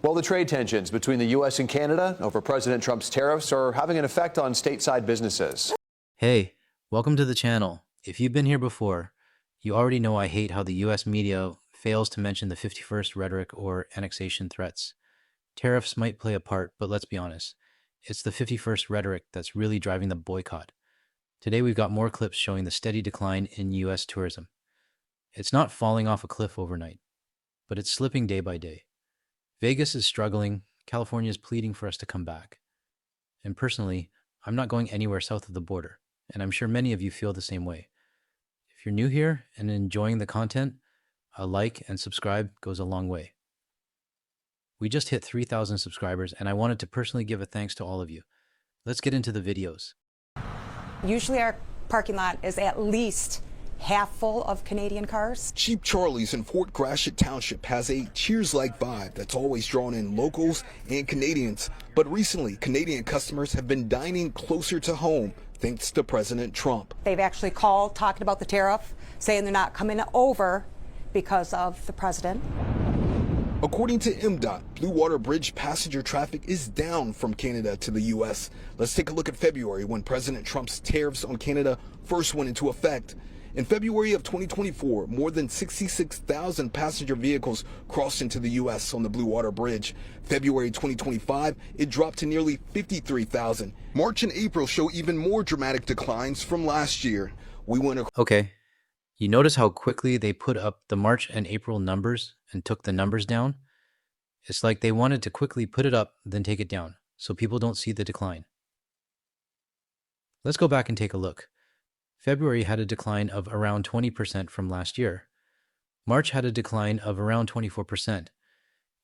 Well, the trade tensions between the U.S. and Canada over President Trump's tariffs are having an effect on stateside businesses. Hey, welcome to the channel. If you've been here before, you already know I hate how the U.S. media fails to mention the 51st rhetoric or annexation threats. Tariffs might play a part, but let's be honest. It's the 51st rhetoric that's really driving the boycott. Today we've got more clips showing the steady decline in U.S. tourism. It's not falling off a cliff overnight, but it's slipping day by day. Vegas is struggling, California is pleading for us to come back. And personally, I'm not going anywhere south of the border, and I'm sure many of you feel the same way. If you're new here and enjoying the content, a like and subscribe goes a long way. We just hit 3,000 subscribers, and I wanted to personally give a thanks to all of you. Let's get into the videos. Usually our parking lot is at least half full of Canadian cars. Cheap Charlie's in Fort Gratiot Township has a Cheers-like vibe that's always drawn in locals and Canadians. But recently, Canadian customers have been dining closer to home thanks to President Trump. They've actually called talking about the tariff, saying they're not coming over because of the president. According to MDOT, Blue Water Bridge passenger traffic is down from Canada to the U.S. Let's take a look at February, when President Trump's tariffs on Canada first went into effect. In February of 2024, more than 66,000 passenger vehicles crossed into the U.S. on the Blue Water Bridge. February 2025, it dropped to nearly 53,000. March and April show even more dramatic declines from last year. Okay, you notice how quickly they put up the March and April numbers and took the numbers down? It's like they wanted to quickly put it up, then take it down, so people don't see the decline. Let's go back and take a look. February had a decline of around 20% from last year. March had a decline of around 24%.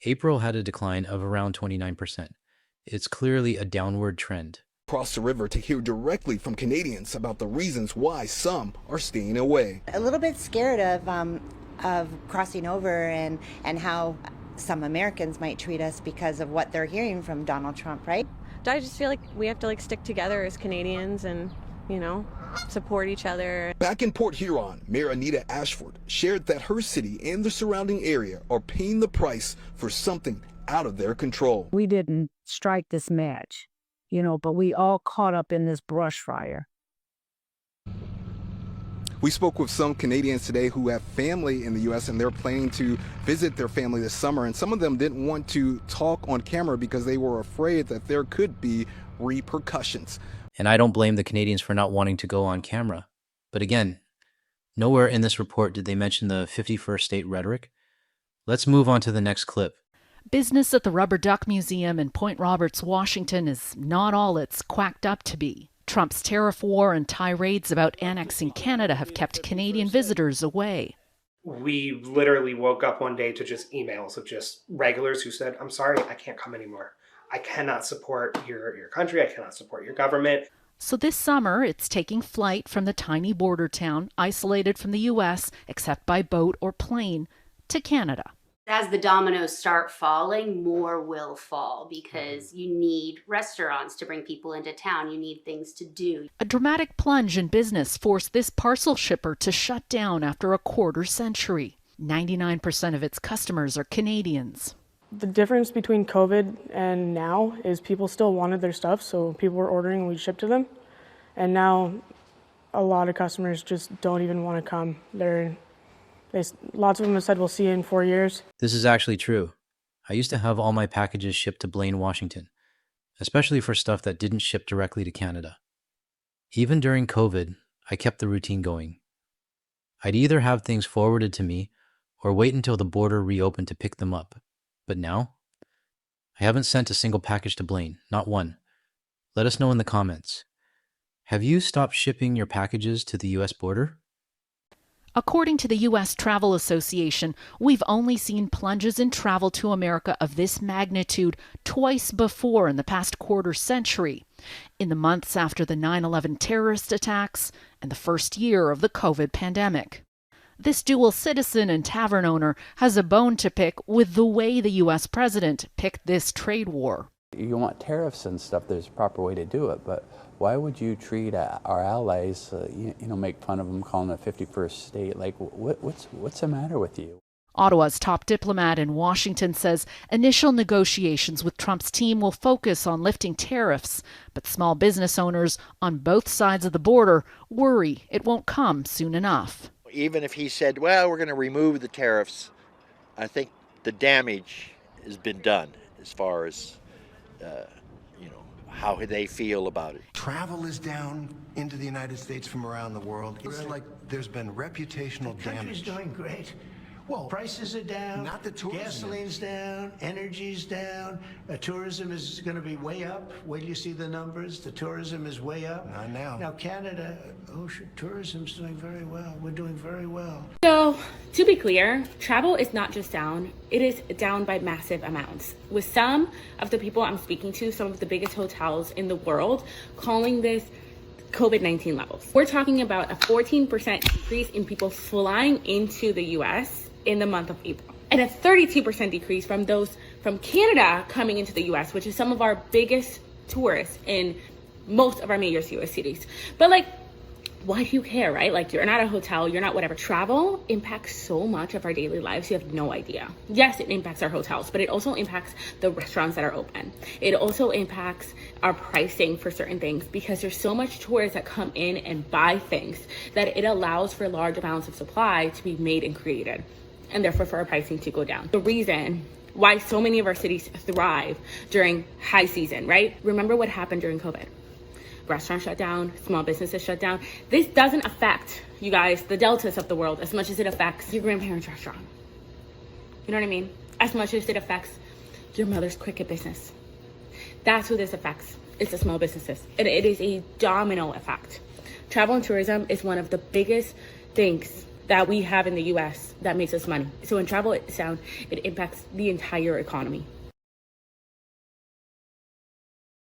April had a decline of around 29%. It's clearly a downward trend. Cross the river to hear directly from Canadians about the reasons why some are staying away. A little bit scared of crossing over and how some Americans might treat us because of what they're hearing from Donald Trump, right? I just feel like we have to stick together as Canadians and, support each other. Back in Port Huron, Mayor Anita Ashford shared that her city and the surrounding area are paying the price for something out of their control. We didn't strike this match, but we all caught up in this brush fire. We spoke with some Canadians today who have family in the U.S. and they're planning to visit their family this summer. And some of them didn't want to talk on camera because they were afraid that there could be repercussions. And I don't blame the Canadians for not wanting to go on camera. But again, nowhere in this report did they mention the 51st state rhetoric. Let's move on to the next clip. Business at the Rubber Duck Museum in Point Roberts, Washington is not all it's quacked up to be. Trump's tariff war and tirades about annexing Canada have kept Canadian visitors away. We literally woke up one day to just emails of just regulars who said, "I'm sorry, I can't come anymore. I cannot support your country. I cannot support your government." So this summer, it's taking flight from the tiny border town, isolated from the U.S., except by boat or plane, to Canada. As the dominoes start falling, more will fall because you need restaurants to bring people into town. You need things to do. A dramatic plunge in business forced this parcel shipper to shut down after a quarter century. 99% of its customers are Canadians. The difference between COVID and now is people still wanted their stuff, so people were ordering and we'd ship to them. And now a lot of customers just don't even want to come. Lots of them have said, "We'll see you in 4 years." This is actually true. I used to have all my packages shipped to Blaine, Washington, especially for stuff that didn't ship directly to Canada. Even during COVID, I kept the routine going. I'd either have things forwarded to me or wait until the border reopened to pick them up. But now, I haven't sent a single package to Blaine, not one. Let us know in the comments. Have you stopped shipping your packages to the U.S. border? According to the U.S. Travel Association, we've only seen plunges in travel to America of this magnitude twice before in the past quarter century, in the months after the 9/11 terrorist attacks and the first year of the COVID pandemic. This dual citizen and tavern owner has a bone to pick with the way the U.S. president picked this trade war. You want tariffs and stuff, there's a proper way to do it, but why would you treat our allies, make fun of them, calling it a 51st state? Like, what's the matter with you? Ottawa's top diplomat in Washington says initial negotiations with Trump's team will focus on lifting tariffs, but small business owners on both sides of the border worry it won't come soon enough. Even if he said, well, we're going to remove the tariffs, I think the damage has been done as far as, how they feel about it. Travel is down into the United States from around the world. It's like there's been reputational damage. The country's doing great. Well, prices are down, not the tourism. Gasoline's down, energy's down, tourism is going to be way up. Wait till you see the numbers. The tourism is way up. Not now. Now Canada, tourism's doing very well. We're doing very well. So, to be clear, travel is not just down, it is down by massive amounts. With some of the people I'm speaking to, some of the biggest hotels in the world, calling this COVID-19 levels. We're talking about a 14% decrease in people flying into the US in the month of April, and a 32% decrease from those from Canada coming into the US, which is some of our biggest tourists in most of our major US cities. But why do you care, right? You're not a hotel, you're not whatever. Travel impacts so much of our daily lives, you have no idea. Yes, it impacts our hotels, but it also impacts the restaurants that are open. It also impacts our pricing for certain things because there's so much tourists that come in and buy things that it allows for large amounts of supply to be made and created, and therefore for our pricing to go down. The reason why so many of our cities thrive during high season, right? Remember what happened during COVID. Restaurants shut down, small businesses shut down. This doesn't affect, you guys, the deltas of the world as much as it affects your grandparents' restaurant. You know what I mean? As much as it affects your mother's cricket business. That's who this affects. It's the small businesses. And it is a domino effect. Travel and tourism is one of the biggest things that we have in the US that makes us money. So when travel is down, it impacts the entire economy.